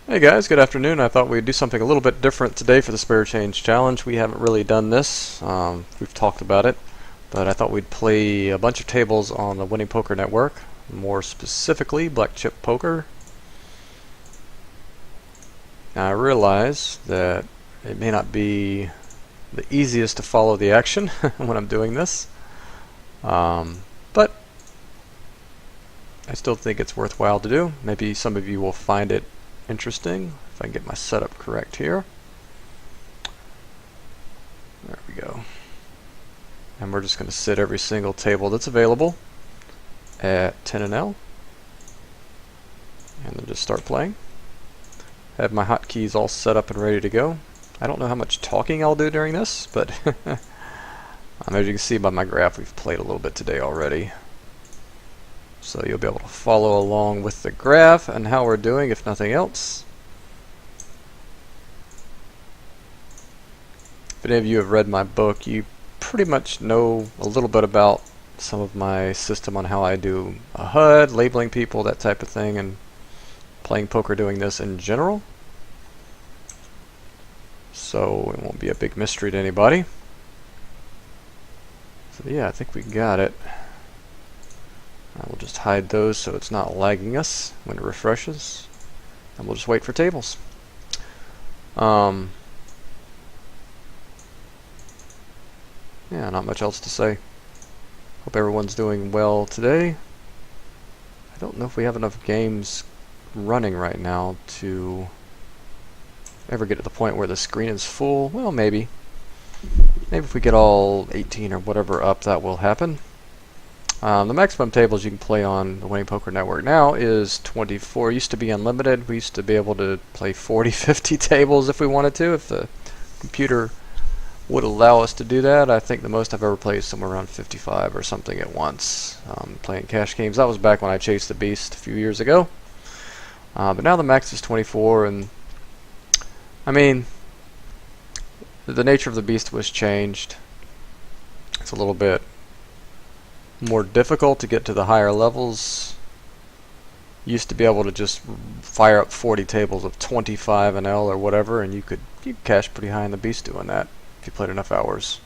Hey guys, good afternoon. I thought we'd do something a little bit different today for the Spare Change Challenge. We haven't really done this. We've talked about it, but I thought we'd play a bunch of tables on the Winning Poker Network, more specifically Black Chip Poker. Now I realize that it may not be the easiest to follow the action when I'm doing this, but I still think it's worthwhile to do. Maybe some of you will find it interesting if I can get my setup correct here. There we go. And we're just going to sit every single table that's available at 10 and L, and then just start playing. I have my hotkeys all set up and ready to go. I don't know how much talking I'll do during this, but as you can see by my graph, we've played a little bit today already. So you'll be able to follow along with the graph and how we're doing, if nothing else. If any of you have read my book, you pretty much know a little bit about some of my system on how I do a HUD, labeling people, that type of thing, and playing poker doing this in general. So it won't be a big mystery to anybody. So yeah, I think we got it. I will just hide those so it's not lagging us when it refreshes, and we'll just wait for tables. Yeah, not much else to say. Hope everyone's doing well today. I don't know if we have enough games running right now to ever get to the point where the screen is full. Well, maybe. Maybe if we get all 18 or whatever up, that will happen. The maximum tables you can play on the Winning Poker Network now is 24. It used to be unlimited. We used to be able to play 40, 50 tables if we wanted to, if the computer would allow us to do that. I think the most I've ever played is somewhere around 55 or something at once, playing cash games. That was back when I chased the beast a few years ago. But now the max is 24, and I mean, the nature of the beast was changed. It's a little bit more difficult to get to the higher levels. Used to be able to just fire up 40 tables of 25 and L or whatever, and you could cash pretty high in the beast doing that if you played enough hours,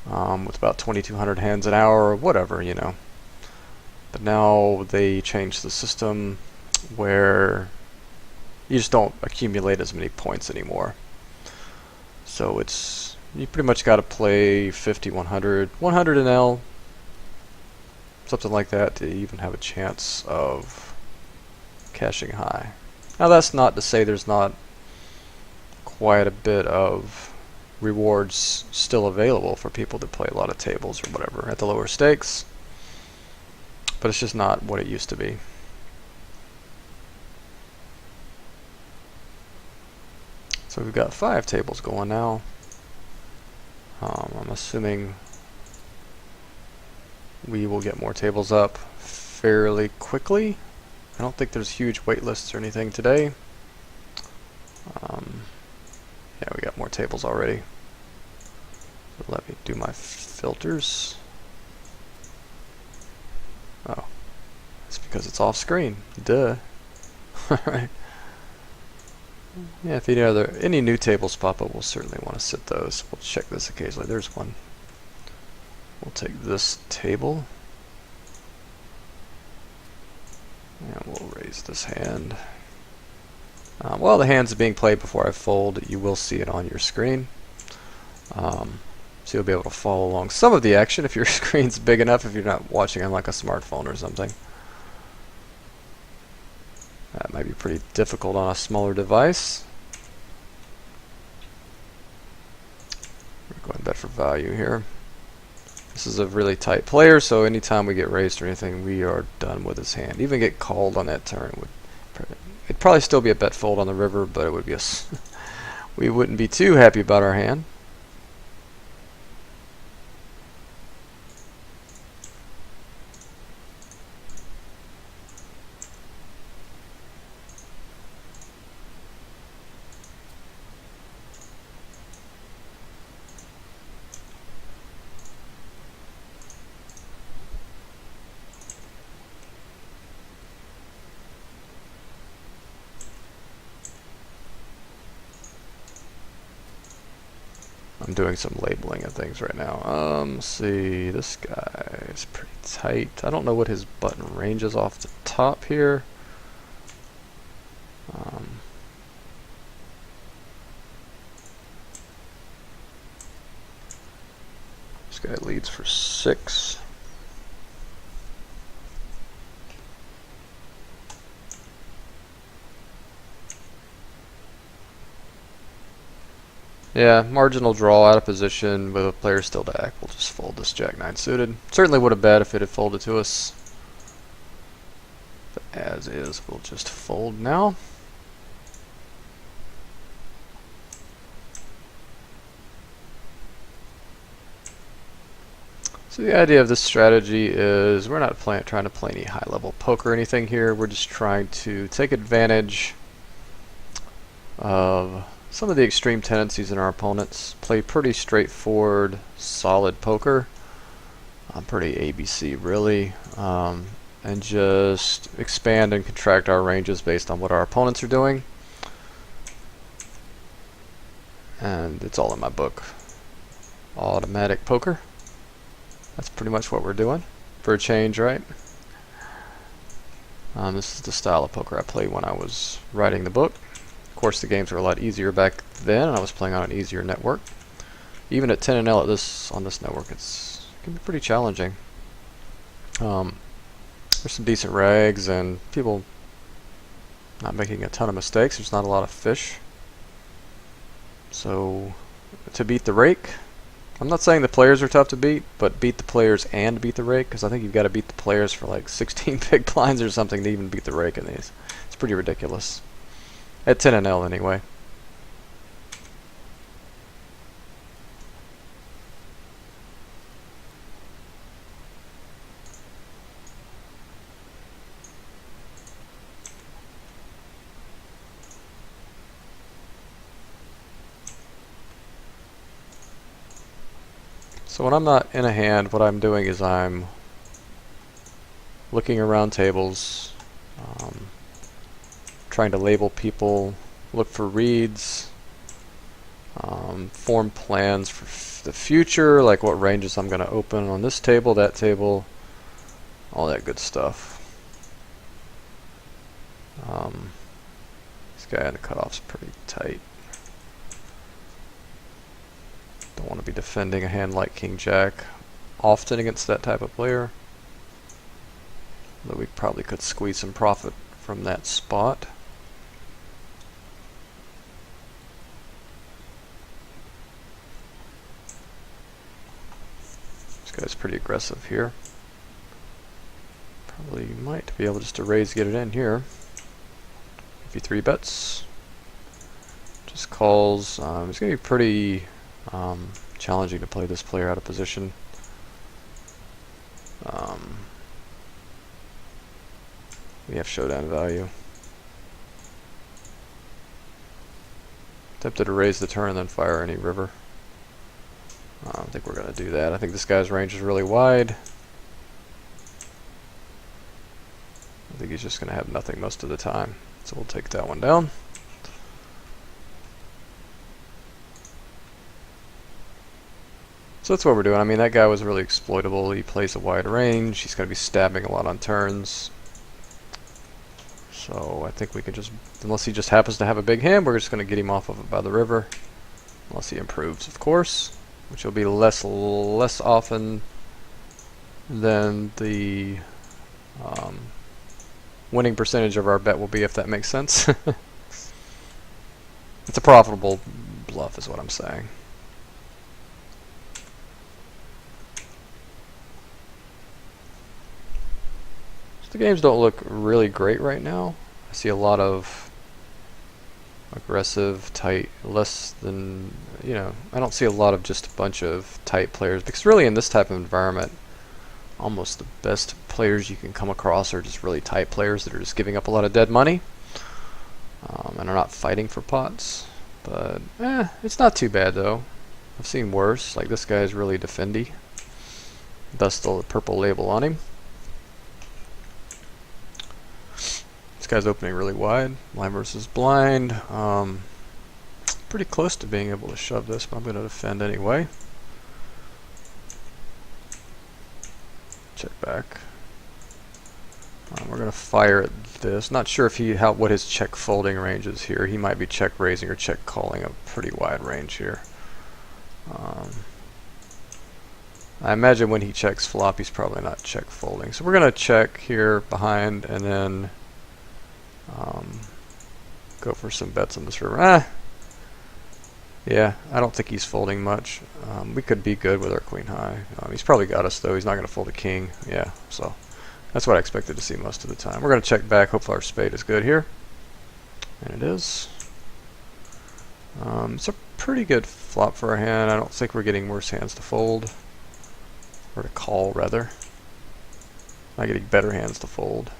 with about 2,200 hands an hour or whatever, you know. But now they changed the system where you just don't accumulate as many points anymore. So it's, you pretty much got to play 50, 100, 100 in L, something like that, to even have a chance of cashing high. Now that's not to say there's not quite a bit of rewards still available for people that play a lot of tables or whatever at the lower stakes, but it's just not what it used to be. So we've got 5 tables going now. I'm assuming we will get more tables up fairly quickly. I don't think there's huge wait lists or anything today. Yeah, we got more tables already. So let me do my filters. Oh, it's because it's off screen. Duh. Alright. Yeah, if any new tables pop up, we'll certainly want to sit those. We'll check this occasionally. There's one. We'll take this table, and we'll raise this hand. While the hands are being played before I fold, you will see it on your screen. So you'll be able to follow along some of the action if your screen's big enough, if you're not watching on like a smartphone or something. That might be pretty difficult on a smaller device. We're going bet for value here. This is a really tight player, so anytime we get raised or anything, we are done with his hand. Even get called on that turn it'd probably still be a bet fold on the river, but it would be we wouldn't be too happy about our hand. I'm doing some labeling of things right now. Let's see, this guy is pretty tight. I don't know what his button range is off the top here. This guy leads for 6. Yeah, marginal draw out of position with a player still to act. We'll just fold this Jack-9 suited. Certainly would have bet if it had folded to us. But as is, we'll just fold now. So the idea of this strategy is we're not trying to play any high-level poker or anything here. We're just trying to take advantage of some of the extreme tendencies in our opponents. Play pretty straightforward, solid poker. Pretty ABC, really. And just expand and contract our ranges based on what our opponents are doing. And it's all in my book. Automatic poker. That's pretty much what we're doing for a change, right? This is the style of poker I played when I was writing the book. Of course, the games were a lot easier back then, and I was playing on an easier network. Even at 10NL on this network, it can be pretty challenging. There's some decent rags and people not making a ton of mistakes. There's not a lot of fish. So, to beat the rake, I'm not saying the players are tough to beat, but beat the players and beat the rake, because I think you've got to beat the players for like 16 big blinds or something to even beat the rake in these. It's pretty ridiculous. At 10NL anyway. So when I'm not in a hand, what I'm doing is I'm looking around tables, trying to label people, look for reads, form plans for the future, like what ranges I'm going to open on this table, that table, all that good stuff. This guy in the cutoff's pretty tight. Don't want to be defending a hand like King Jack often against that type of player. Though we probably could squeeze some profit from that spot. This guy's pretty aggressive here. Probably might be able just to raise, get it in here. If he 3-bets, just calls. It's going to be pretty challenging to play this player out of position. We have showdown value. Tempted to raise the turn and then fire any river. I don't think we're going to do that. I think this guy's range is really wide. I think he's just going to have nothing most of the time. So we'll take that one down. So that's what we're doing. I mean, that guy was really exploitable. He plays a wide range. He's going to be stabbing a lot on turns. So I think we can just, unless he just happens to have a big hand, we're just going to get him off of it by the river. Unless he improves, of course, which will be less often than the winning percentage of our bet will be, if that makes sense. It's a profitable bluff is what I'm saying. The games don't look really great right now. I see a lot of aggressive, tight, less than, I don't see a lot of just a bunch of tight players, because really in this type of environment, almost the best players you can come across are just really tight players that are just giving up a lot of dead money and are not fighting for pots. But it's not too bad though. I've seen worse. Like this guy's really defendy. Thus the purple label on him. This guy's opening really wide. Blind versus blind. pretty close to being able to shove this, but I'm going to defend anyway. Check back. We're going to fire at this. Not sure if what his check folding range is here. He might be check raising or check calling a pretty wide range here. I imagine when he checks flop, he's probably not check folding. So we're going to check here behind and then go for some bets on this river. Yeah, I don't think he's folding much. We could be good with our queen high. He's probably got us though. He's not going to fold a king. Yeah, so that's what I expected to see most of the time. We're going to check back. Hopefully our spade is good here. And it is. It's a pretty good flop for our hand. I don't think we're getting worse hands to fold. Or to call, rather. Not getting better hands to fold.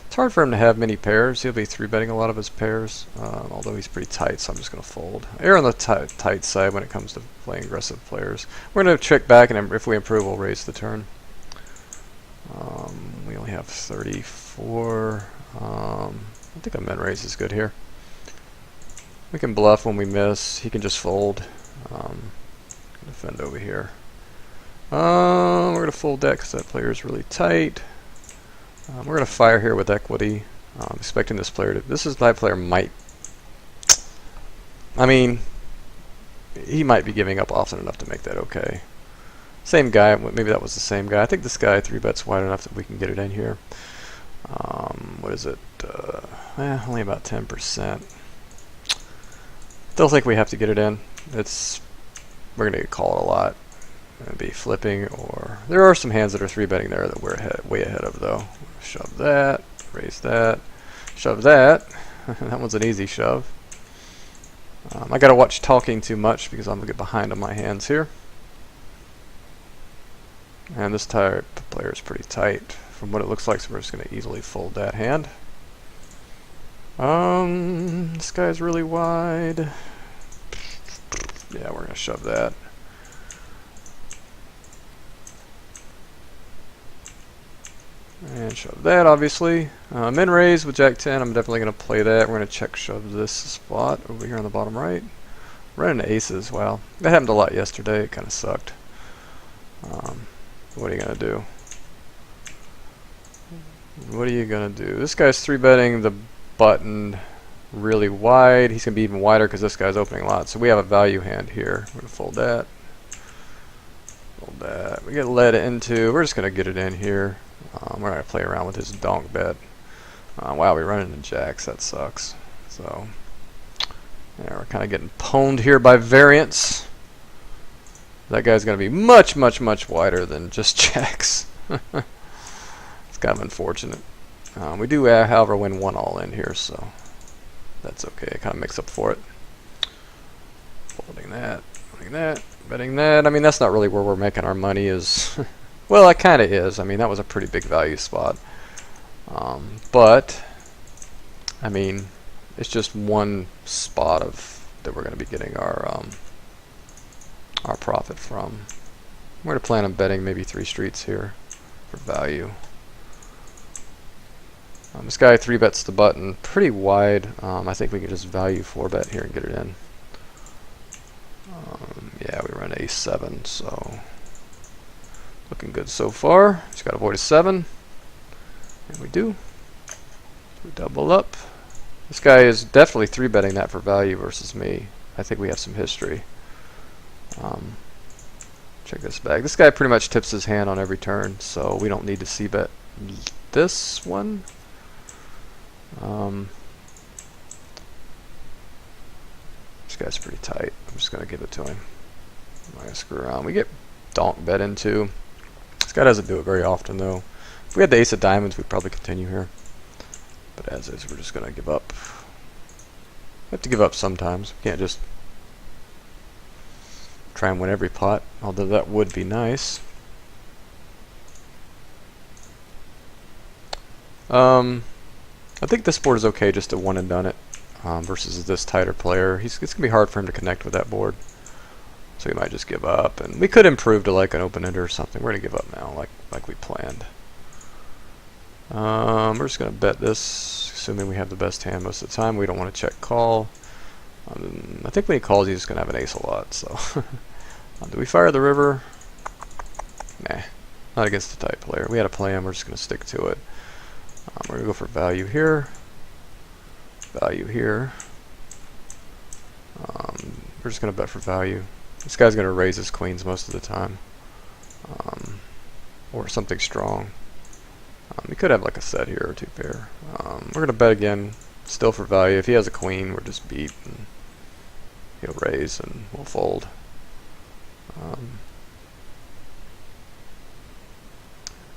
It's hard for him to have many pairs. He'll be 3-betting a lot of his pairs, although he's pretty tight, so I'm just going to fold. Err on the tight side when it comes to playing aggressive players. We're going to check back, and if we improve, we'll raise the turn. We only have 34. I think a min raise is good here. We can bluff when we miss. He can just fold. Defend over here. We're going to fold that because that player is really tight. We're going to fire here with equity. I'm expecting this player to... This is that player might... I mean, he might be giving up often enough to make that okay. Same guy. Maybe that was the same guy. I think this guy 3-bets wide enough that we can get it in here. What is it? Only about 10%. Still think we have to get it in. We're going to get called a lot. Going to be flipping, or there are some hands that are 3-betting there that we're way ahead of though. Shove that, raise that, shove that. That one's an easy shove. I got to watch talking too much because I'm going to get behind on my hands here. And this type of player is pretty tight from what it looks like, so we're just going to easily fold that hand. This guy's really wide. Yeah, we're going to shove that. And shove that, obviously. Min raise with Jack 10, I'm definitely going to play that. We're going to check shove this spot over here on the bottom right. Running aces, wow. That happened a lot yesterday, it kind of sucked. What are you going to do? What are you going to do? This guy's 3-betting the button really wide. He's going to be even wider because this guy's opening a lot. So we have a value hand here. We're going to fold that. Fold that. We get led into, we're just going to get it in here. We're going to play around with his donk bet. Wow, we run into jacks. That sucks. So, yeah, we're kind of getting pwned here by Variance. That guy's going to be much, much, much wider than just jacks. It's kind of unfortunate. We do, however, win 1 all in here, so that's okay. It kind of makes up for it. Folding that, betting that. I mean, that's not really where we're making our money is... Well, it kind of is. I mean, that was a pretty big value spot. But, I mean, it's just one spot that we're going to be getting our profit from. We're going to plan on betting maybe 3 streets here for value. This guy 3-bets the button pretty wide. I think we can just value 4-bet here and get it in. Yeah, we run A7, so... Looking good so far. Just got to avoid a 7. And we do. We double up. This guy is definitely 3-betting that for value versus me. I think we have some history. Check this back. This guy pretty much tips his hand on every turn, so we don't need to c-bet this one. This guy's pretty tight. I'm just going to give it to him. I'm not going to screw around. We get donk bet into. This guy doesn't do it very often, though. If we had the ace of diamonds, we'd probably continue here. But as is, we're just going to give up. We have to give up sometimes. We can't just try and win every pot, although that would be nice. I think this board is okay just to one and done it versus this tighter player. It's going to be hard for him to connect with that board. So we might just give up, and we could improve to like an open-ender or something. We're going to give up now, like we planned. We're just going to bet this, assuming we have the best hand most of the time. We don't want to check call. I think when he calls, he's just going to have an ace a lot. So, do we fire the river? Nah, not against the type player. We had a plan. We're just going to stick to it. We're going to go for value here. Value here. We're just going to bet for value. This guy's going to raise his queens most of the time. Or something strong. He could have like a set here or two pair. We're going to bet again, still for value. If he has a queen, we're just beat. And he'll raise and we'll fold.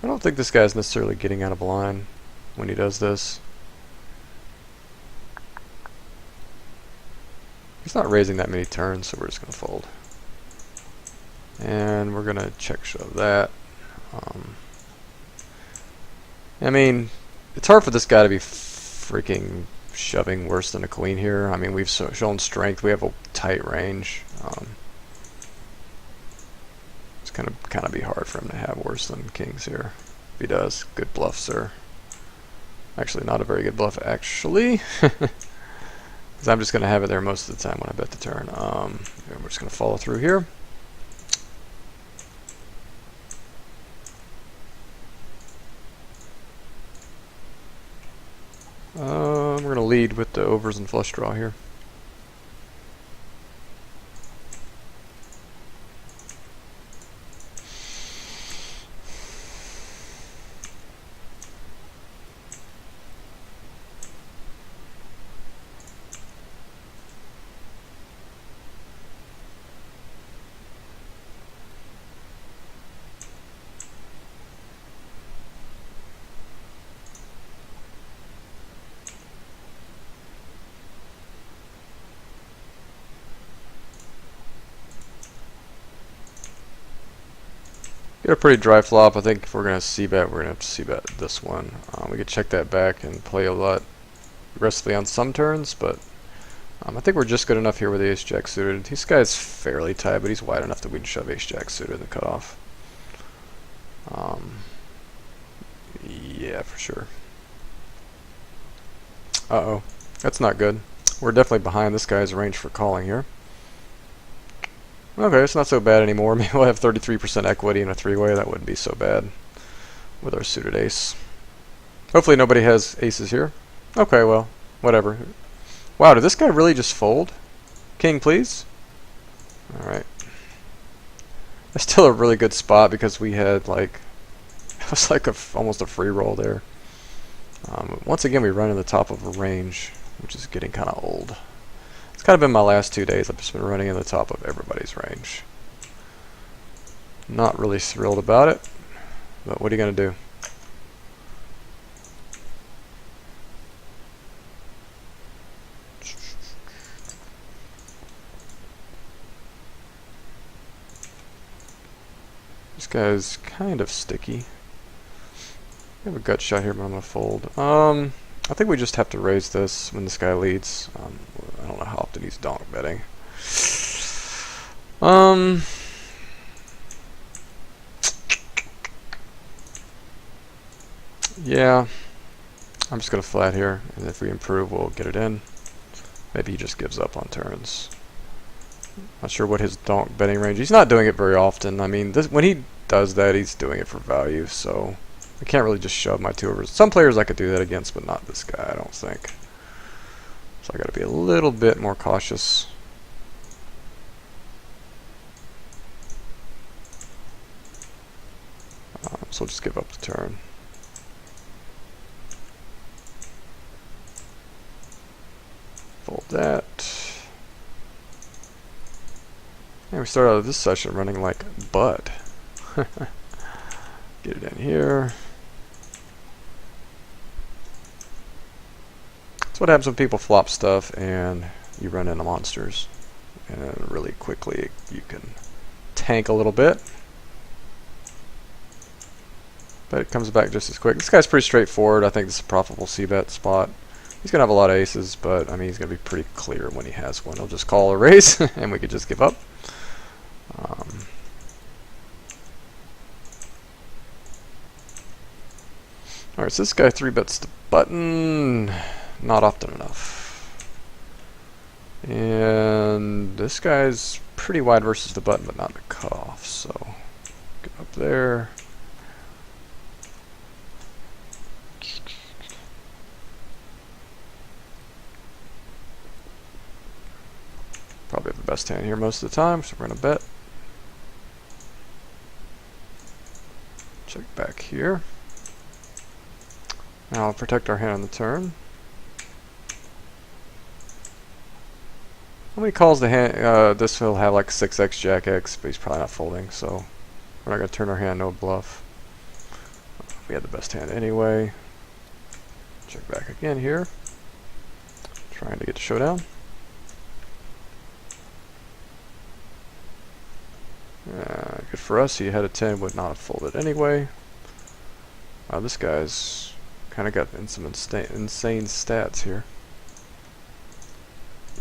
I don't think this guy's necessarily getting out of line when he does this. He's not raising that many turns, so we're just going to fold. And we're going to check shove that. I mean, it's hard for this guy to be freaking shoving worse than a queen here. I mean, we've shown strength. We have a tight range. It's going to kind of be hard for him to have worse than kings here. If he does, good bluff, sir. Actually, not a very good bluff, actually. Because I'm just going to have it there most of the time when I bet the turn. We're just going to follow through here. We're going to lead with the overs and flush draw here. Get a pretty dry flop. I think if we're going to c-bet, we're going to have to c-bet this one. We could check that back and play a lot aggressively on some turns, but I think we're just good enough here with the ace-jack suited. This guy's fairly tight, but he's wide enough that we can shove ace-jack suited in the cutoff. Yeah, for sure. Uh-oh. That's not good. We're definitely behind this guy's range for calling here. Okay, it's not so bad anymore. Maybe we'll have 33% equity in a three-way. That wouldn't be so bad with our suited ace. Hopefully nobody has aces here. Okay, well, whatever. Wow, did this guy really just fold? King, please? Alright. That's still a really good spot because we had, like, it was like almost a free roll there. Once again, we run in the top of a range, which is getting kind of old. It's kind of been my last 2 days. I've just been running in the top of everybody's range. Not really thrilled about it, but what are you going to do? This guy's kind of sticky. I have a gut shot here, but I'm going to fold. I think we just have to raise this when this guy leads. I don't know how often he's donk betting. Yeah, I'm just going to flat here, and if we improve, we'll get it in. Maybe he just gives up on turns. Not sure what his donk betting range. He's not doing it very often. I mean, when he does that, he's doing it for value, so I can't really just shove my two overs. Some players I could do that against, but not this guy, I don't think. So I got to be a little bit more cautious. So we'll just give up the turn. Fold that. And we start out of this session running like Bud. Get it in here. That's what happens when people flop stuff and you run into monsters. And really quickly you can tank a little bit. But it comes back just as quick. This guy's pretty straightforward. I think this is a profitable c-bet spot. He's going to have a lot of aces, but I mean he's going to be pretty clear when he has one. He'll just call or raise and we could just give up. Alright, so this guy 3-bets the button. Not often enough. And this guy's pretty wide versus the button, but not the cutoff. So get up there. Probably have the best hand here most of the time, so we're going to bet. Check back here. Now I'll protect our hand on the turn. How many calls the hand? This will have like 6x, Jack X, but he's probably not folding, so we're not going to turn our hand, no bluff. We had the best hand anyway. Check back again here. Trying to get the showdown. Good for us. He had a 10, would not have folded anyway. This guy's kind of got some insane stats here.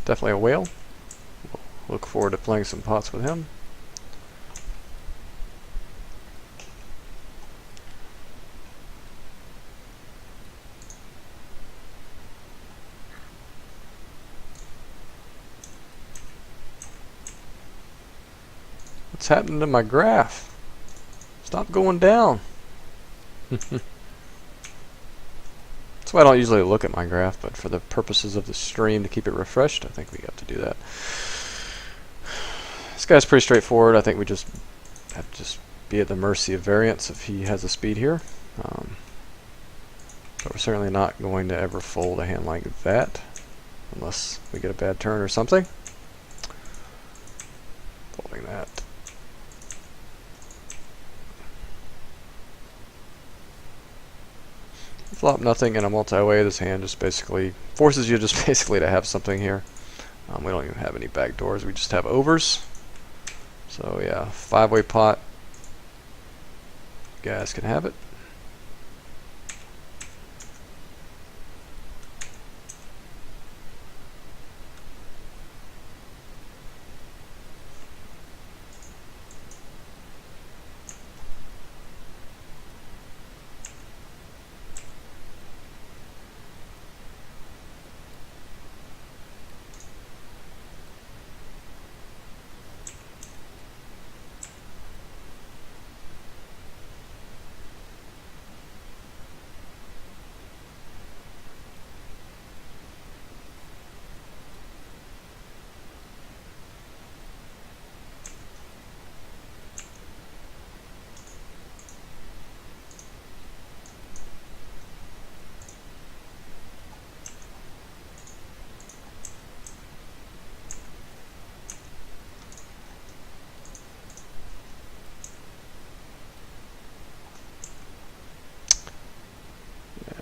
Definitely a whale. We'll look forward to playing some pots with him. What's happening to my graph? Stop going down. That's why I don't usually look at my graph, but for the purposes of the stream to keep it refreshed, I think we got to do that. This guy's pretty straightforward. I think we just have to just be at the mercy of Variance if he has a speed here. But we're certainly not going to ever fold a hand like that unless we get a bad turn or something. Folding that. Flop nothing in a multi-way. This hand just basically forces you just basically to have something here. We don't even have any back doors. We just have overs. So yeah, 5-way pot. You guys can have it.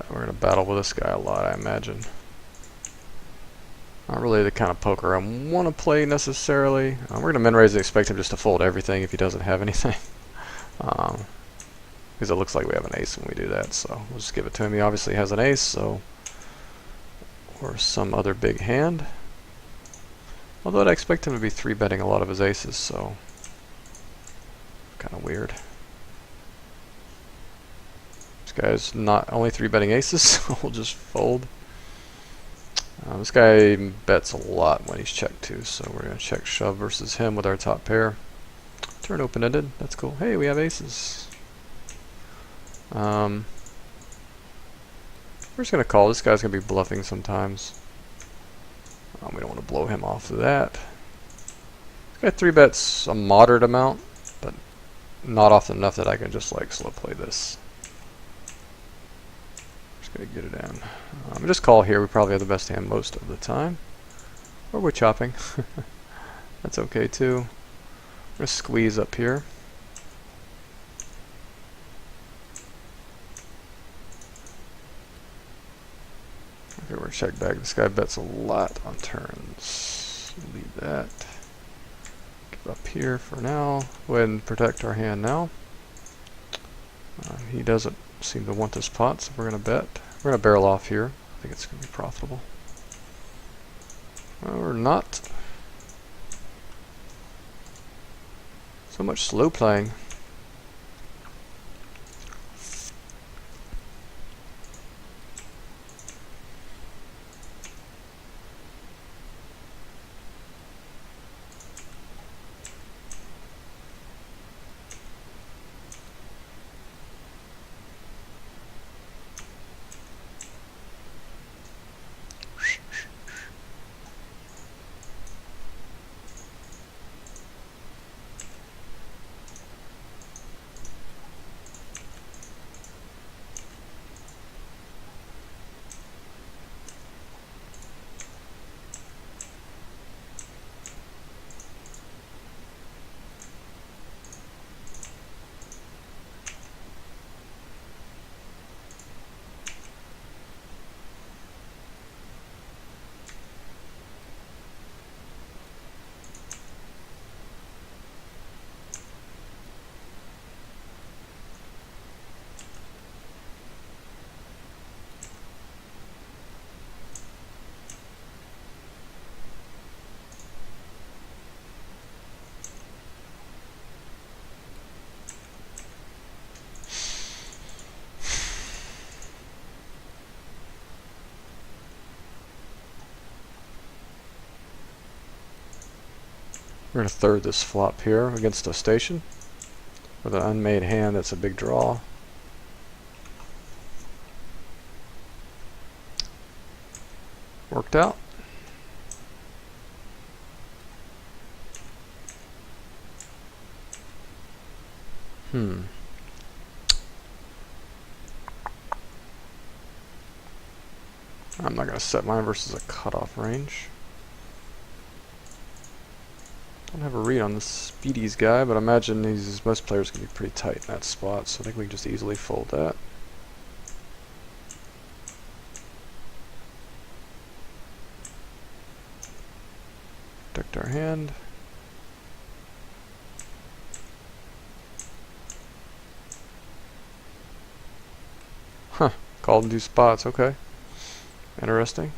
We're going to battle with this guy a lot, I imagine. Not really the kind of poker I want to play necessarily. We're going to min-raise and expect him just to fold everything if he doesn't have anything. Because it looks like we have an ace when we do that, so we'll just give it to him. He obviously has an ace, so or some other big hand. Although I'd expect him to be 3-betting a lot of his aces, so kind of weird. Guy's not only 3-betting aces, so we'll just fold. This guy bets a lot when he's checked too, so we're going to check shove versus him with our top pair. Turn open-ended, that's cool. Hey, we have aces. We're just going to call. This guy's going to be bluffing sometimes. We don't want to blow him off of that. This guy 3-bets a moderate amount, but not often enough that I can just like slow play this. Gonna get it in. Just call here. We probably have the best hand most of the time. Or we're chopping. That's okay too. I'm gonna squeeze up here. Okay, we're gonna check back. This guy bets a lot on turns. Leave that. Give up here for now. Go ahead and protect our hand now. He doesn't seem to want this pot, so we're going to bet. We're going to barrel off here. I think it's going to be profitable. Or not. So much slow playing. We're going to third this flop here against a station with an unmade hand that's a big draw. Worked out. I'm not going to set mine versus a cutoff range. Don't have a read on this Speedies guy, but I imagine most players can be pretty tight in that spot, so I think we can just easily fold that. Protect our hand. Huh, called in 2 spots, okay. Interesting.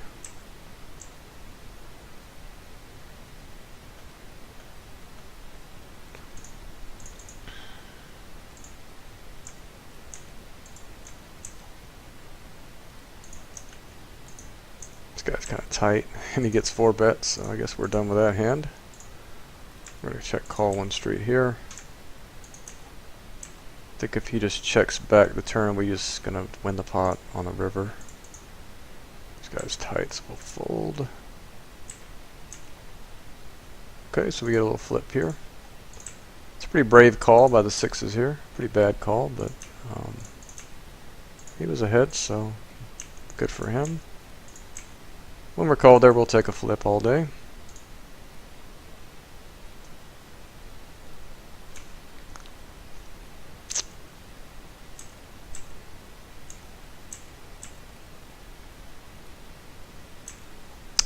This guy's kind of tight, and he gets 4 bets, so I guess we're done with that hand. We're going to check call 1 street here. I think if he just checks back the turn, we're just going to win the pot on the river. This guy's tight, so we'll fold. Okay, so we get a little flip here. It's a pretty brave call by the 6s here. Pretty bad call, but he was ahead, so good for him. When we're called there, we'll take a flip all day.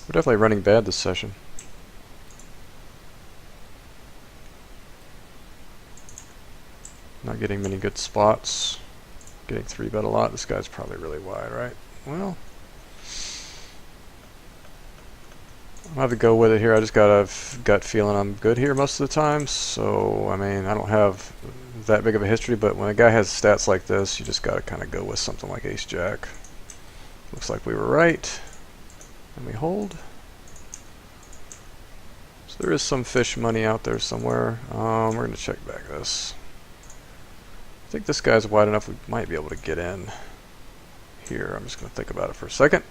We're definitely running bad this session. Not getting many good spots. Getting 3-bet a lot. This guy's probably really wide, right? Well, I'll have to go with it here. I just got a gut feeling I'm good here most of the time. So, I mean, I don't have that big of a history, but when a guy has stats like this, you just got to kind of go with something like Ace-Jack. Looks like we were right. And we hold. So there is some fish money out there somewhere. We're going to check back this. I think this guy's wide enough we might be able to get in here. I'm just going to think about it for a second.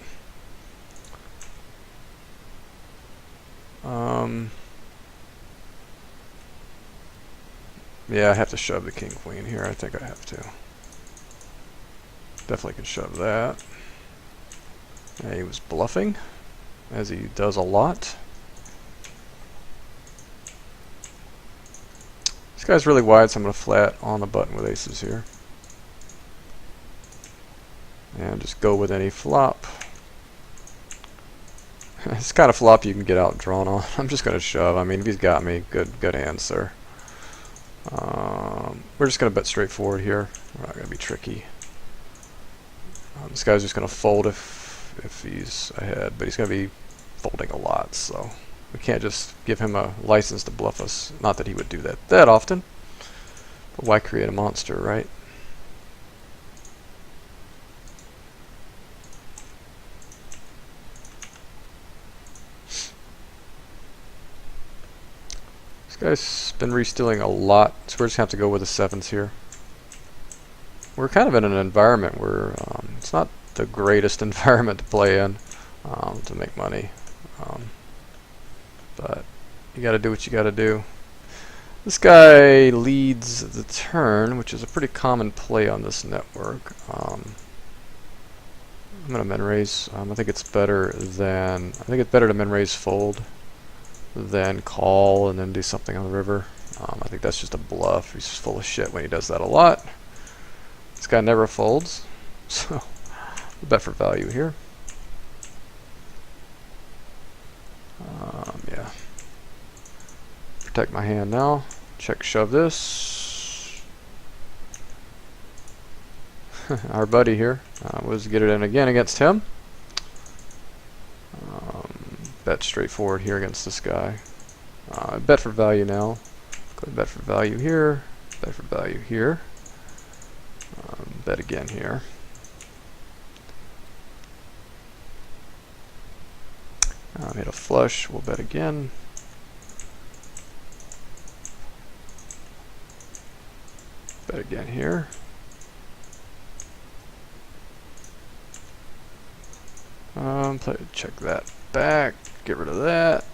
Yeah, I have to shove the king-queen here. I think I have to. Definitely can shove that. Yeah, he was bluffing, as he does a lot. This guy's really wide, so I'm going to flat on the button with aces here. And just go with any flop. It's kind of flop you can get out drawn on. I'm just going to shove. I mean, if he's got me, good answer. We're just going to bet straightforward here. We're not going to be tricky. This guy's just going to fold if he's ahead, but he's going to be folding a lot, so we can't just give him a license to bluff us. Not that he would do that often, but why create a monster, right? This guy's been re-stealing a lot, so we're just going to have to go with the 7s here. We're kind of in an environment where it's not the greatest environment to play in to make money. But you got to do what you got to do. This guy leads the turn, which is a pretty common play on this network. I'm gonna min raise. I think it's better to min raise fold than call and then do something on the river. I think that's just a bluff. He's full of shit when he does that a lot. This guy never folds, so bet for value here. Yeah. Protect my hand now. Check shove this. Our buddy here was get it in again against him. Bet straightforward here against this guy. Bet for value now. Go ahead, bet for value here. Bet for value here. Bet again here. Hit a flush. We'll bet again. Bet again here. Check that back. Get rid of that.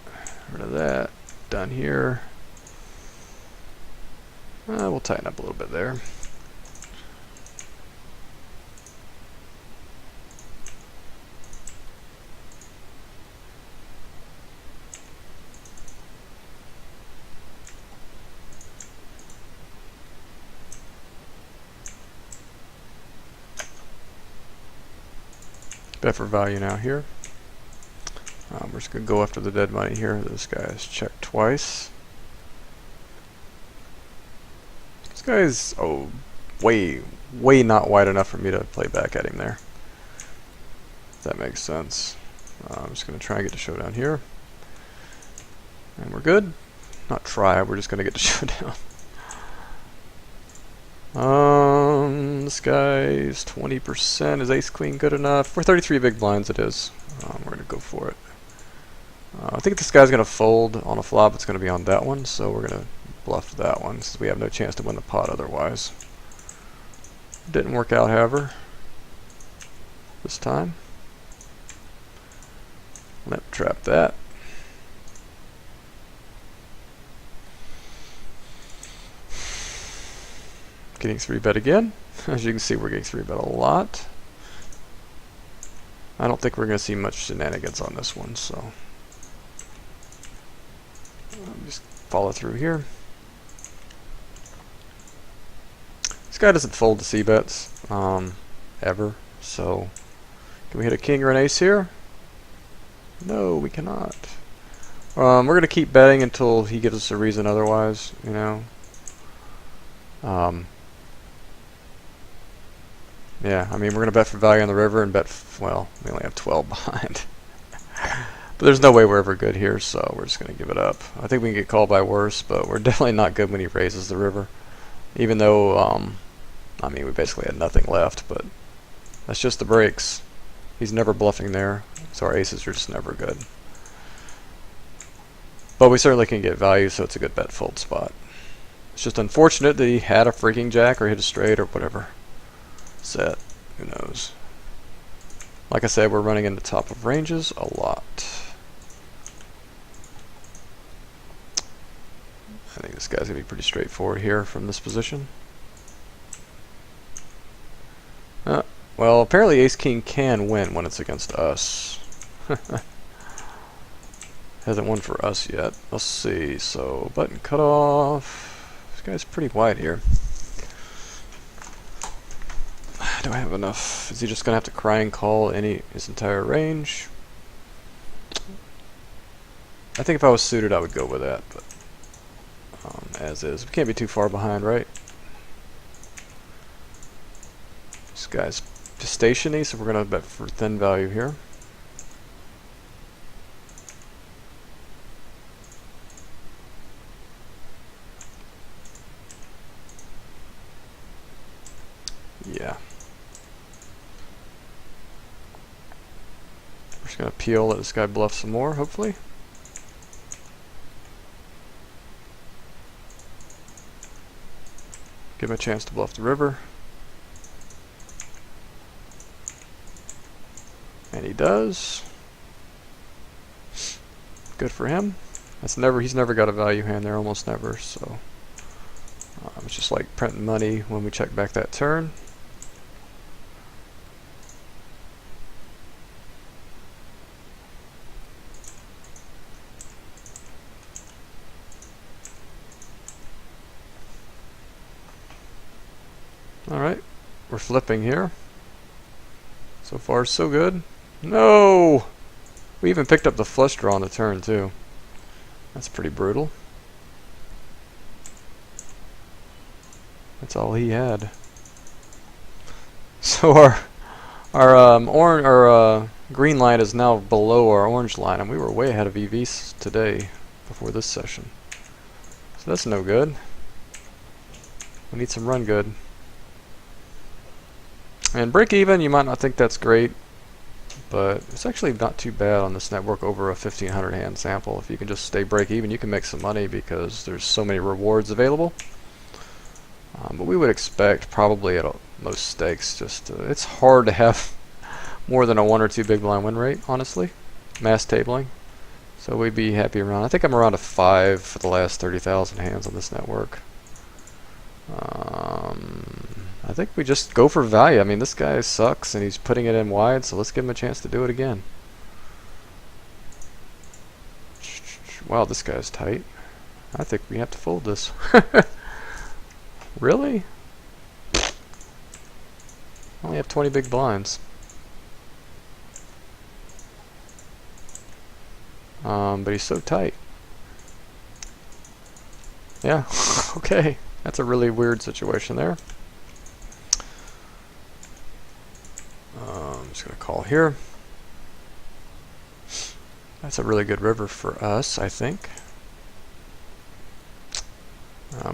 Rid of that. Done here. We'll tighten up a little bit there. Bet for value now here. We're just going to go after the dead money here. This guy is checked twice. This guy is, way not wide enough for me to play back at him there. If that makes sense. I'm just going to try and get to showdown here. And we're good. Not try, we're just going to get to showdown. This guy's 20%. Is ace queen good enough? For 33 big blinds it is. We're going to go for it. I think if this guy's going to fold on a flop, it's going to be on that one, so we're going to bluff that one since we have no chance to win the pot otherwise. Didn't work out, however, this time. Limp trap that. Getting 3-bet again. As you can see, we're getting 3-bet a lot. I don't think we're going to see much shenanigans on this one, so just follow through here. This guy doesn't fold to c-bets ever, so can we hit a king or an ace here? No, we cannot. We're going to keep betting until he gives us a reason otherwise, you know. Yeah, I mean, we're going to bet for value on the river and bet, well, we only have 12 behind. But there's no way we're ever good here, so we're just going to give it up. I think we can get called by worse, but we're definitely not good when he raises the river. Even though, I mean, we basically had nothing left, but that's just the breaks. He's never bluffing there, so our aces are just never good. But we certainly can get value, so it's a good bet fold spot. It's just unfortunate that he had a freaking jack or hit a straight or whatever set. Who knows? Like I said, we're running in the top of ranges a lot. I think this guy's going to be pretty straightforward here from this position. Well, apparently ace-king can win when it's against us. Hasn't won for us yet. Let's see. So, button cutoff. This guy's pretty wide here. Do I have enough? Is he just going to have to cry and call his entire range? I think if I was suited, I would go with that, but as is. We can't be too far behind, right? This guy's pistachio-y, so we're going to bet for thin value here. Yeah. We're just going to peel, let this guy bluff some more, hopefully. Give him a chance to bluff the river. And he does. Good for him. He's never got a value hand there, almost never, so it's just like printing money when we check back that turn. Alright, we're flipping here. So far, so good. No! We even picked up the flush draw on the turn, too. That's pretty brutal. That's all he had. So our green line is now below our orange line, and we were way ahead of EVs today before this session. So that's no good. We need some run good. And break even, you might not think that's great, but it's actually not too bad on this network over a 1500 hand sample. If you can just stay break even, you can make some money because there's so many rewards available. But we would expect probably at most stakes just it's hard to have more than a 1 or 2 big blind win rate, honestly. Mass tabling. So we'd be happy around, I think I'm around a 5 for the last 30,000 hands on this network. I think we just go for value. I mean, this guy sucks and he's putting it in wide, so let's give him a chance to do it again. Wow, this guy's tight. I think we have to fold this. Really? I only have 20 big blinds. But he's so tight. Yeah, okay. That's a really weird situation there. I'm just going to call here. That's a really good river for us, I think.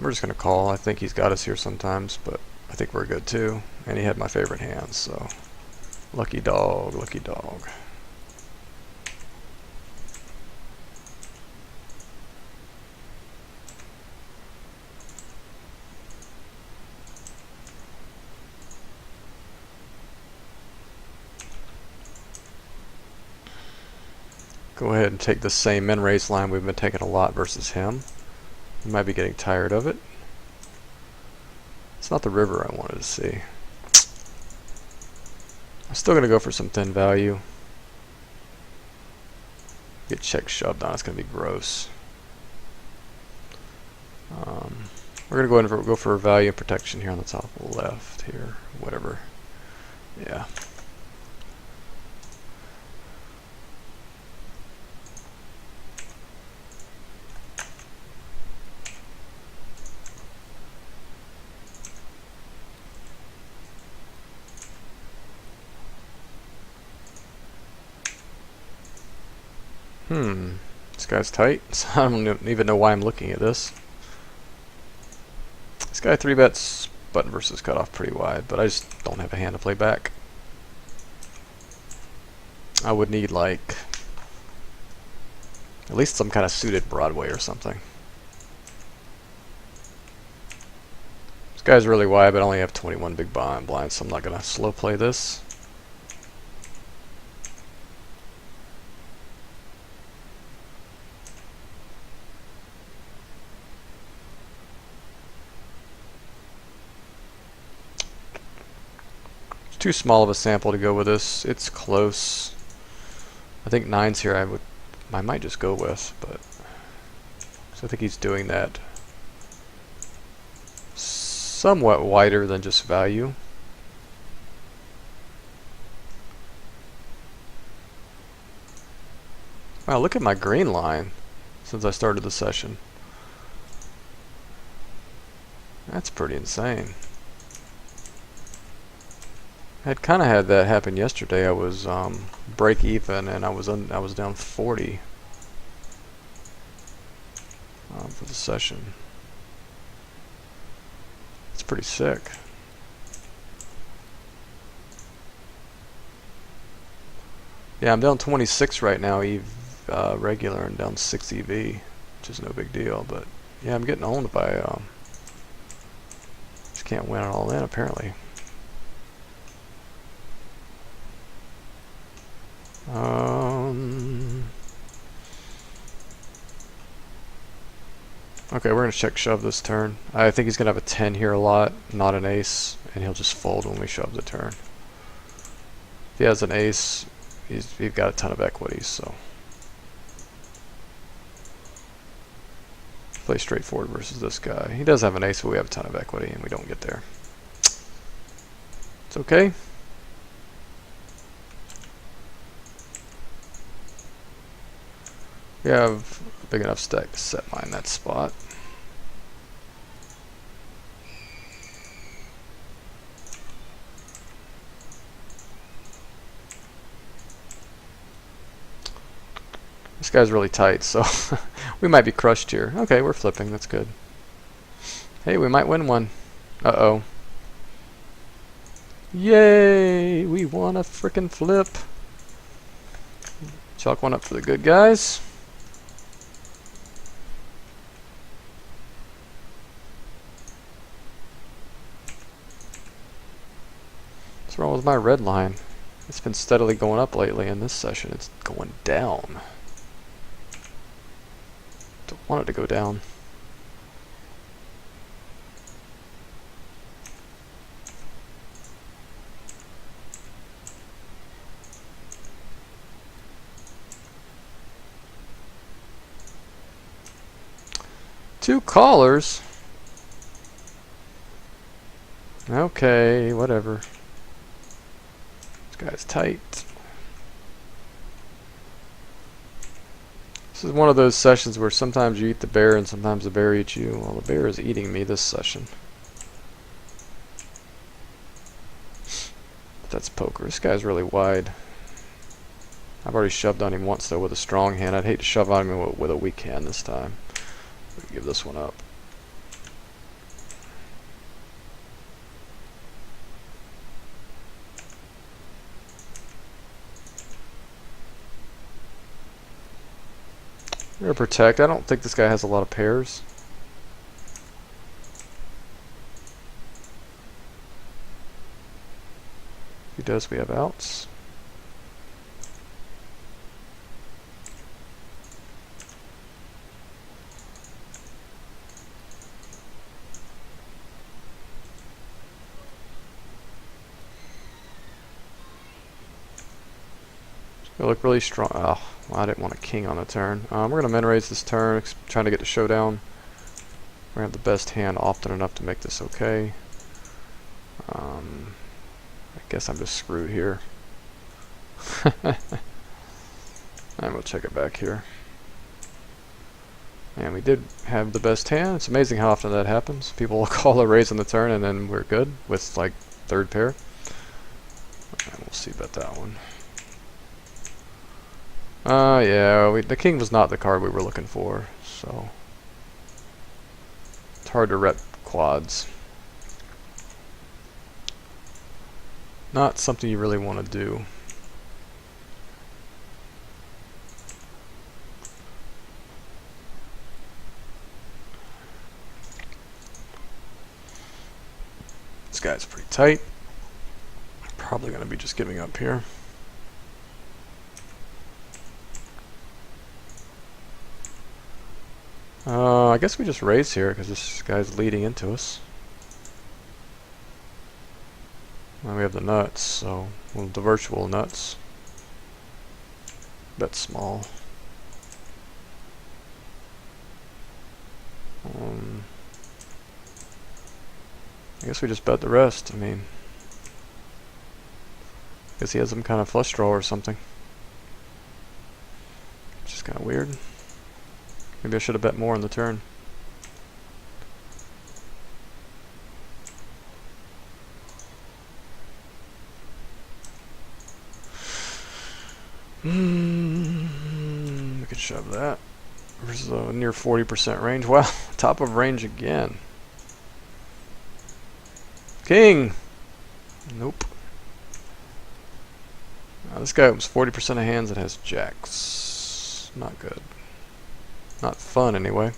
We're just going to call. I think he's got us here sometimes, but I think we're good too. And he had my favorite hands, so lucky dog, lucky dog. Go ahead and take the same min raise line we've been taking a lot versus him. You might be getting tired of it. It's not the river I wanted to see. I'm still going to go for some thin value. Get check shoved on, it's going to be gross. We're going to go ahead and go for value and protection here on the top left here. Whatever. Yeah. This guy's tight, so I don't even know why I'm looking at this. This guy 3-bets button versus cutoff pretty wide, but I just don't have a hand to play back. I would need like at least some kind of suited Broadway or something. This guy's really wide, but I only have 21 big blinds, so I'm not going to slow play this. Too small of a sample to go with this. It's close. I think 9's here I might just go with, but so I think he's doing that somewhat wider than just value. Wow, look at my green line since I started the session. That's pretty insane. I had kind of had that happen yesterday. I was break even and I was down 40 for the session. It's pretty sick. Yeah, I'm down 26 right now, regular, and down 6 EV, which is no big deal. But yeah, I'm getting owned by. Just can't win it all in apparently. Okay, we're going to check shove this turn. I think he's going to have a 10 here a lot, not an ace, and he'll just fold when we shove the turn. If he has an ace, he's got a ton of equities, so. Play straightforward versus this guy. He does have an ace, but we have a ton of equity, and we don't get there. It's okay. We have a big enough stack to set mine that spot. This guy's really tight, so we might be crushed here. Okay, we're flipping, that's good. Hey, we might win one. Uh-oh. Yay! We won a frickin' flip. Chalk one up for the good guys. What's wrong with my red line? It's been steadily going up lately. In this session, it's going down. Don't want it to go down. Two callers? Okay, whatever. This guy's tight. This is one of those sessions where sometimes you eat the bear and sometimes the bear eats you. Well, the bear is eating me this session. But that's poker. This guy's really wide. I've already shoved on him once though with a strong hand. I'd hate to shove on him with a weak hand this time. Give this one up. We're gonna protect. I don't think this guy has a lot of pairs. If he does, we have outs. They look really strong. Oh, well, I didn't want a king on the turn. We're going to min raise this turn, trying to get to showdown. We're going to have the best hand often enough to make this okay. I guess I'm just screwed here. And we'll check it back here. And we did have the best hand. It's amazing how often that happens. People will call a raise on the turn and then we're good with like third pair. And we'll see about that one. Yeah, the king was not the card we were looking for, so it's hard to rep quads. Not something you really want to do. This guy's pretty tight. Probably going to be just giving up here. I guess we just raise here because this guy's leading into us. Now we have the nuts, so well, the virtual nuts. Bet small. I guess we just bet the rest. I mean, I guess he has some kind of flush draw or something. Which is kind of weird. Maybe I should have bet more on the turn. We could shove that. Versus a near 40% range. Wow, top of range again. King! Nope. This guy opens 40% of hands and has jacks. Not good. Not fun, anyway.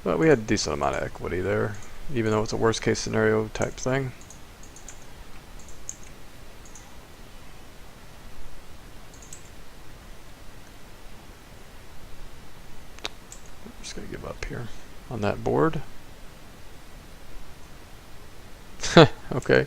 But we had a decent amount of equity there, even though it's a worst case scenario type thing. I'm just going to give up here on that board. Okay.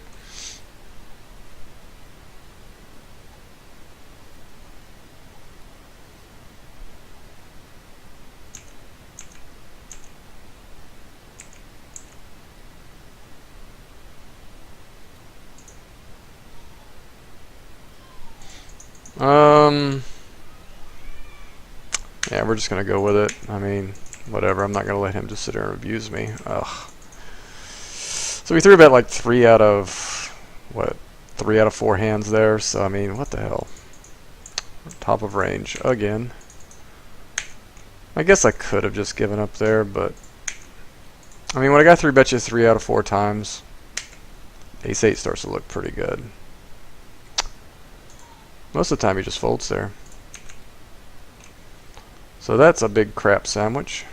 Yeah, we're just gonna go with it. I mean, whatever. I'm not gonna let him just sit there and abuse me. Ugh. So we threw bet like 3 out of 4 hands there. So I mean, what the hell? Top of range again. I guess I could have just given up there, but I mean, when I got 3-bet you 3 out of 4 times, Ace-8 starts to look pretty good. Most of the time he just folds there. So that's a big crap sandwich.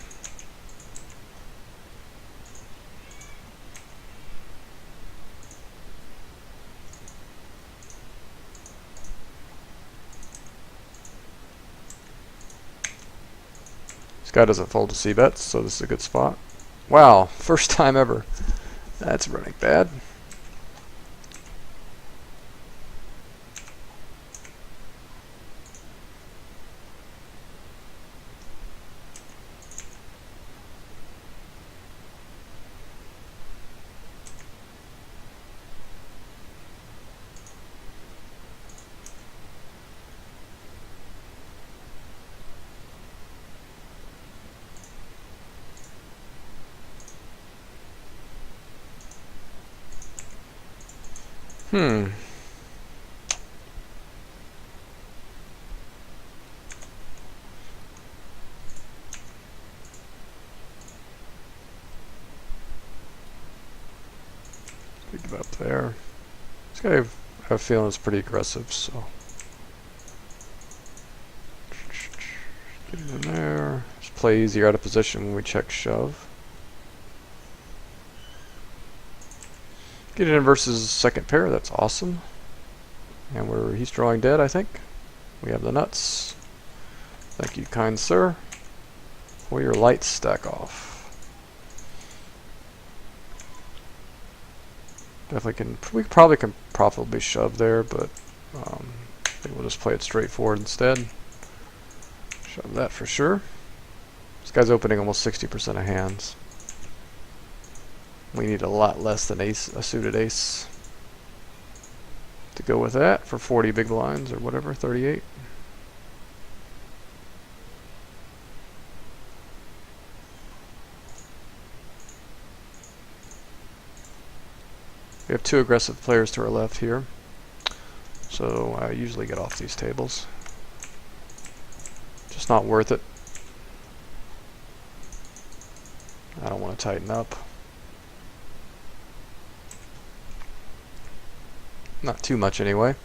guy doesn't fold to c-bets, so this is a good spot. Wow, first time ever. That's running bad. Hmm. Give up there. This guy, I have a feeling, is pretty aggressive, so. Get it in there. Just play easier out of position when we check shove. Get it in versus second pair, that's awesome. And he's drawing dead, I think. We have the nuts. Thank you, kind sir. For your light stack off. Definitely we probably can profitably shove there, but I think we'll just play it straightforward instead. Shove that for sure. This guy's opening almost 60% of hands. We need a lot less than a suited ace to go with that for 40 big blinds or whatever, 38. We have two aggressive players to our left here, so I usually get off these tables. Just not worth it. I don't want to tighten up. Not too much anyway.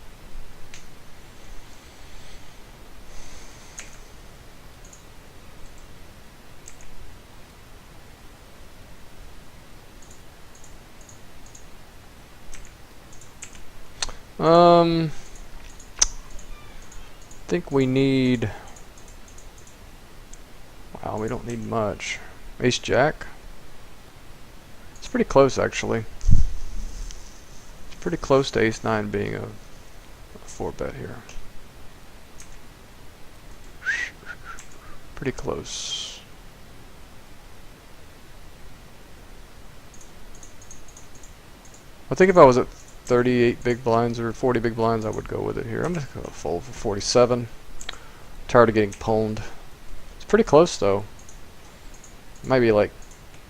I think we need... Wow, we don't need much. Ace Jack. It's pretty close, actually. It's pretty close to Ace 9 being a 4-bet here. Pretty close. I think if I was at 38 big blinds or 40 big blinds, I would go with it here. I'm just going to fold for 47. Tired of getting pwned. It's pretty close, though. It might be like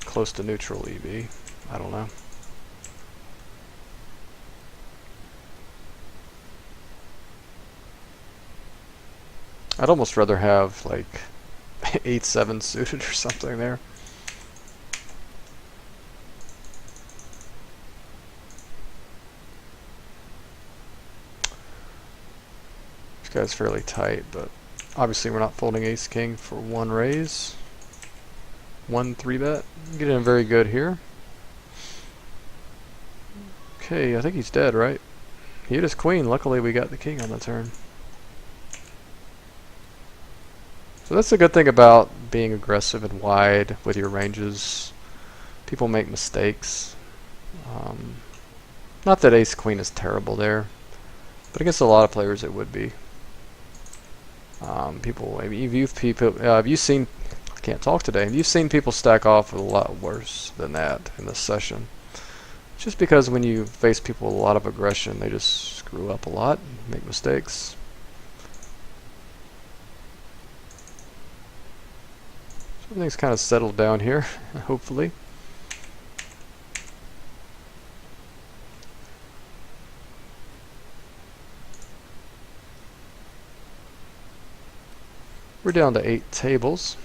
close to neutral EV. I don't know. I'd almost rather have like 8-7 suited or something there. This guy's fairly tight, but obviously we're not folding ace king for one raise. 1 3-bet. Get in very good here. Okay, I think he's dead, right? He hit his queen. Luckily we got the king on the turn. So that's the good thing about being aggressive and wide with your ranges. People make mistakes. Not that ace queen is terrible there, but against a lot of players it would be. Have you seen? I can't talk today. Have you seen people stack off with a lot worse than that in this session? Just because when you face people with a lot of aggression, they just screw up a lot, make mistakes. Everything's kind of settled down here, hopefully. We're down to 8 tables.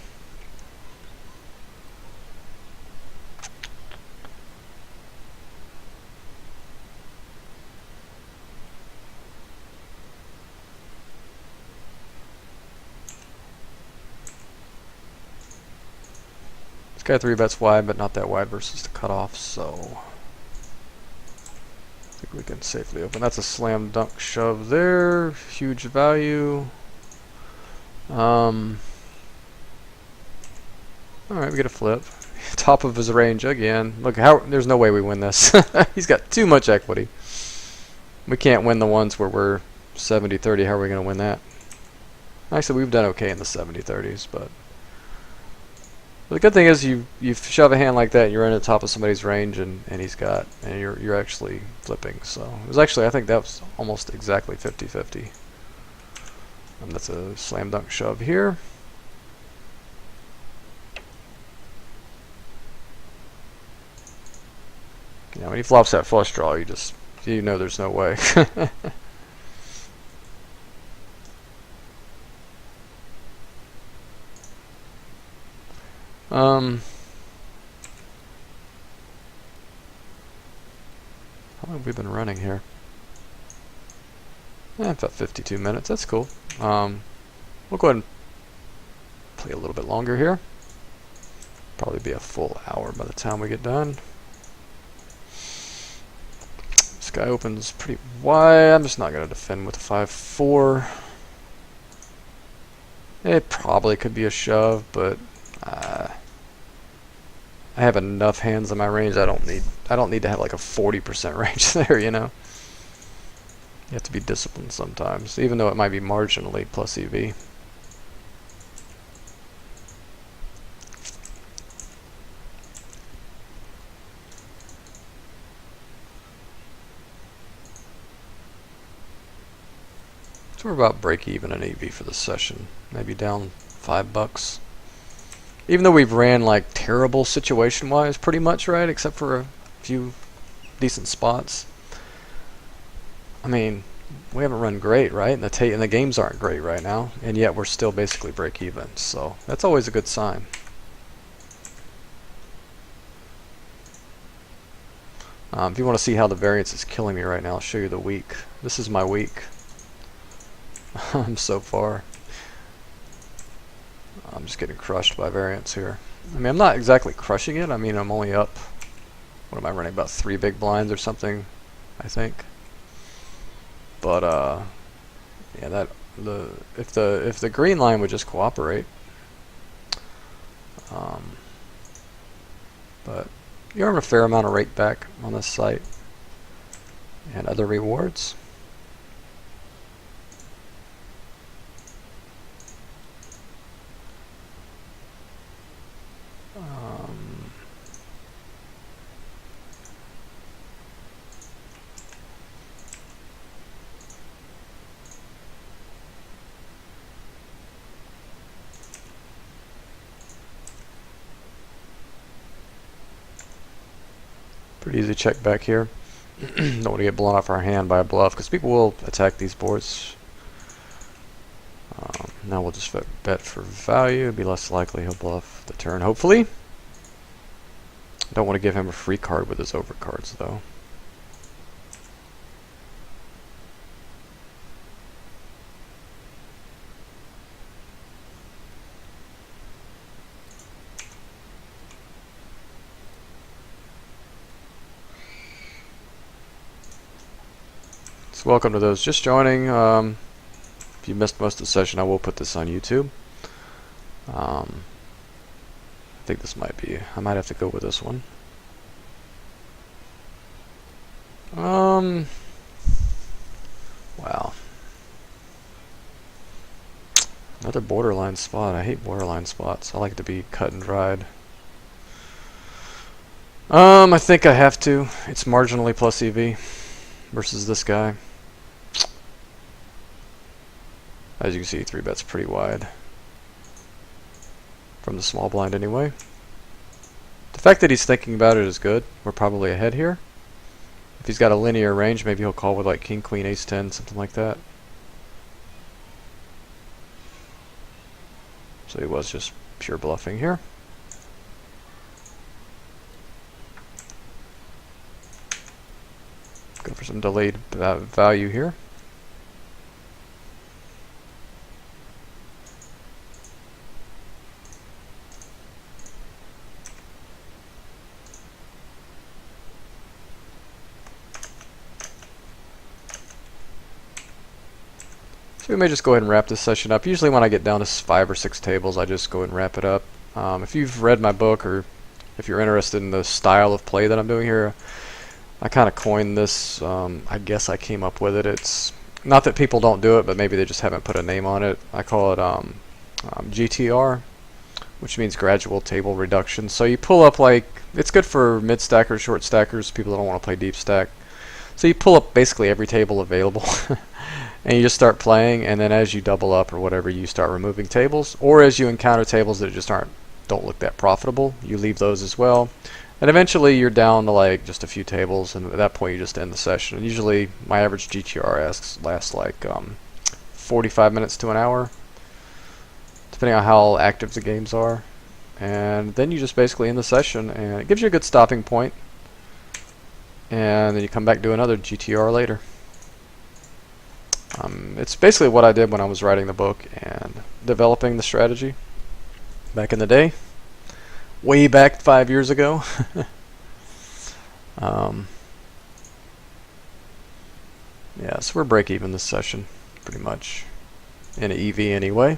This guy 3-bets wide, but not that wide versus the cutoff, so I think we can safely open. That's a slam dunk shove there. Huge value. Alright, we get a flip. Top of his range again. Look, there's no way we win this. He's got too much equity. We can't win the ones where we're 70-30. How are we going to win that? Actually, we've done okay in the 70-30s, but the good thing is you shove a hand like that, you're in the top of somebody's range, and you're actually flipping. So it was actually, I think that was almost exactly 50-50. And that's a slam dunk shove here. Yeah, when he flops that flush draw, you know there's no way. How long have we been running here? About 52 minutes. That's cool. We'll go ahead and play a little bit longer here. Probably be a full hour by the time we get done. This guy opens pretty wide. I'm just not going to defend with a 5-4. It probably could be a shove, but I have enough hands in my range. I don't need to have like a 40% range there, you know. You have to be disciplined sometimes, even though it might be marginally plus EV. So we're about break even in EV for the session. Maybe down $5. Even though we've ran like terrible situation-wise pretty much, right? Except for a few decent spots. I mean, we haven't run great, right? And the games aren't great right now. And yet we're still basically break even. So that's always a good sign. If you want to see how the variance is killing me right now, I'll show you the week. This is my week. So far. I'm just getting crushed by variance here. I mean, I'm not exactly crushing it. I mean, I'm only up, what am I running, about 3 big blinds or something, I think. But yeah, if the green line would just cooperate, but you earn a fair amount of rate back on this site and other rewards. Pretty easy check back here. Don't want to get blown off our hand by a bluff, because people will attack these boards. Now we'll just bet for value. It'd be less likely he'll bluff the turn, hopefully. Don't want to give him a free card with his overcards, though. So welcome to those just joining. If you missed most of the session, I will put this on YouTube. I think this might be, I might have to go with this one. Wow. Another borderline spot. I hate borderline spots. I like it to be cut and dried. I think I have to. It's marginally plus EV versus this guy. As you can see, 3 bets pretty wide. From the small blind anyway. The fact that he's thinking about it is good. We're probably ahead here. If he's got a linear range, maybe he'll call with like king, queen, ace, 10, something like that. So he was just pure bluffing here. Go for some delayed value here. So we may just go ahead and wrap this session up. Usually when I get down to 5 or 6 tables, I just go ahead and wrap it up. If you've read my book, or if you're interested in the style of play that I'm doing here, I kind of coined this. I guess I came up with it. It's not that people don't do it, but maybe they just haven't put a name on it. I call it GTR, which means gradual table reduction. So you pull up, like, it's good for mid stackers, short stackers, people that don't want to play deep stack. So you pull up basically every table available and you just start playing, and then as you double up or whatever, you start removing tables, or as you encounter tables that just don't look that profitable, you leave those as well. And eventually you're down to like just a few tables, and at that point you just end the session. And usually my average GTR lasts like 45 minutes to an hour, depending on how active the games are. And then you just basically end the session, and it gives you a good stopping point. And then you come back to another GTR later. It's basically what I did when I was writing the book and developing the strategy back in the day, way back 5 years ago. Yeah, so we're break even this session, pretty much, in an EV anyway.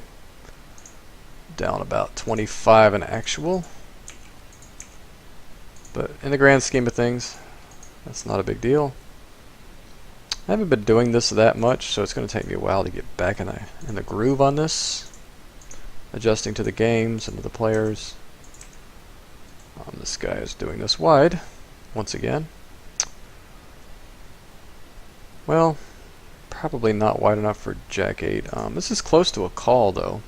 Down about 25 in actual. But in the grand scheme of things, that's not a big deal. I haven't been doing this that much, so it's going to take me a while to get back in the groove on this. Adjusting to the games and to the players. This guy is doing this wide, once again. Well, probably not wide enough for Jack 8. This is close to a call, though.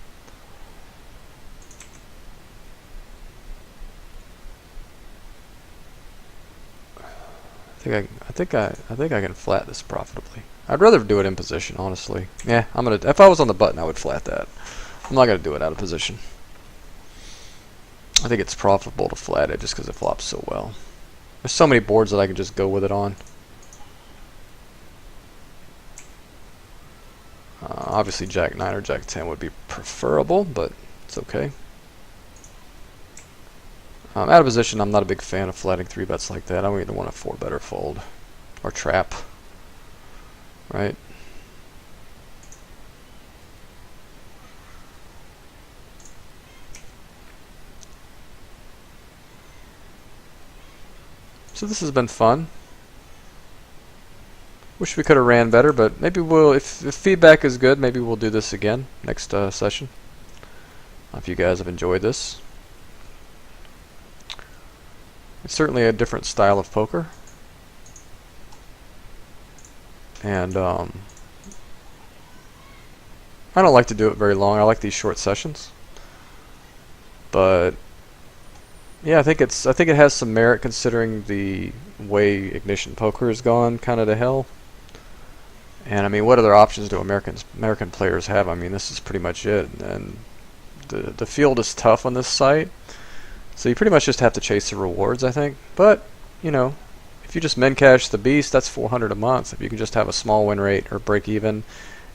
I think I can flat this profitably. I'd rather do it in position, honestly. Yeah, if I was on the button, I would flat that. I'm not gonna do it out of position. I think it's profitable to flat it just because it flops so well. There's so many boards that I can just go with it on. Obviously Jack 9 or Jack 10 would be preferable, but it's okay. Out of position, I'm not a big fan of flatting 3-bets like that. I either want a 4-bet or fold, or trap, right? So this has been fun. Wish we could have ran better, but maybe we'll, if feedback is good, maybe we'll do this again next session. If you guys have enjoyed this. It's certainly a different style of poker. And I don't like to do it very long. I like these short sessions. But yeah, I think it has some merit considering the way Ignition Poker has gone kind of to hell. And I mean, what other options do American players have? I mean, this is pretty much it. And the field is tough on this site. So you pretty much just have to chase the rewards, I think. But, you know, if you just min cash the beast, that's $400 a month. If you can just have a small win rate or break even,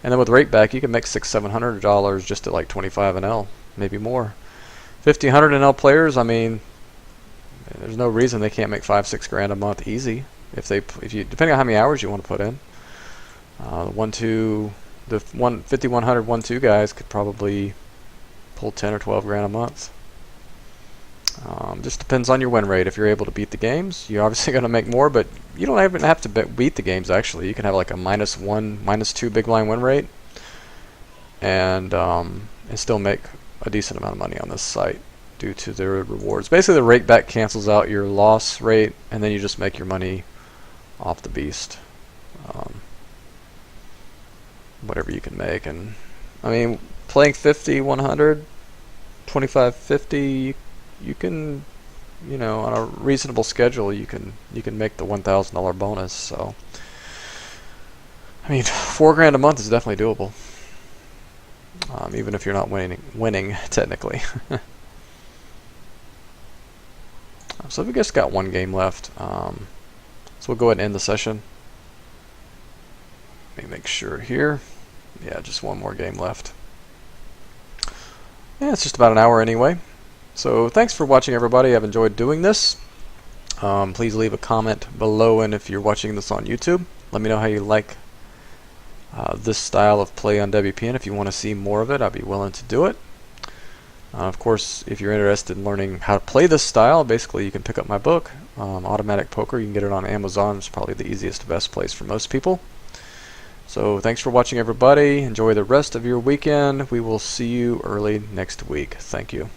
and then with rate back, you can make $600-700 just at like 25 NL, maybe more. 1,500 NL players, I mean, there's no reason they can't make $5-6 grand a month easy if you depending on how many hours you want to put in. The 5,100 1-2 guys could probably pull 10 or 12 grand a month. Just depends on your win rate. If you're able to beat the games, you're obviously going to make more, but you don't even have to beat the games, actually. You can have like a -1, -2 big blind win rate and still make a decent amount of money on this site due to their rewards. Basically, the rate back cancels out your loss rate, and then you just make your money off the beast. Whatever you can make. And I mean, playing 50, 100, 25, 50, you can, you know, on a reasonable schedule, you can make the $1,000 bonus. So, I mean, $4 grand a month is definitely doable, even if you're not winning technically. So we just got one game left. So we'll go ahead and end the session. Let me make sure here. Yeah, just one more game left. Yeah, it's just about an hour anyway. So thanks for watching, everybody. I've enjoyed doing this. Please leave a comment below, and if you're watching this on YouTube, let me know how you like this style of play on WPN. If you want to see more of it, I'd be willing to do it. Of course, if you're interested in learning how to play this style, basically you can pick up my book, Automatic Poker. You can get it on Amazon. It's probably the easiest, best place for most people. So thanks for watching, everybody. Enjoy the rest of your weekend. We will see you early next week. Thank you.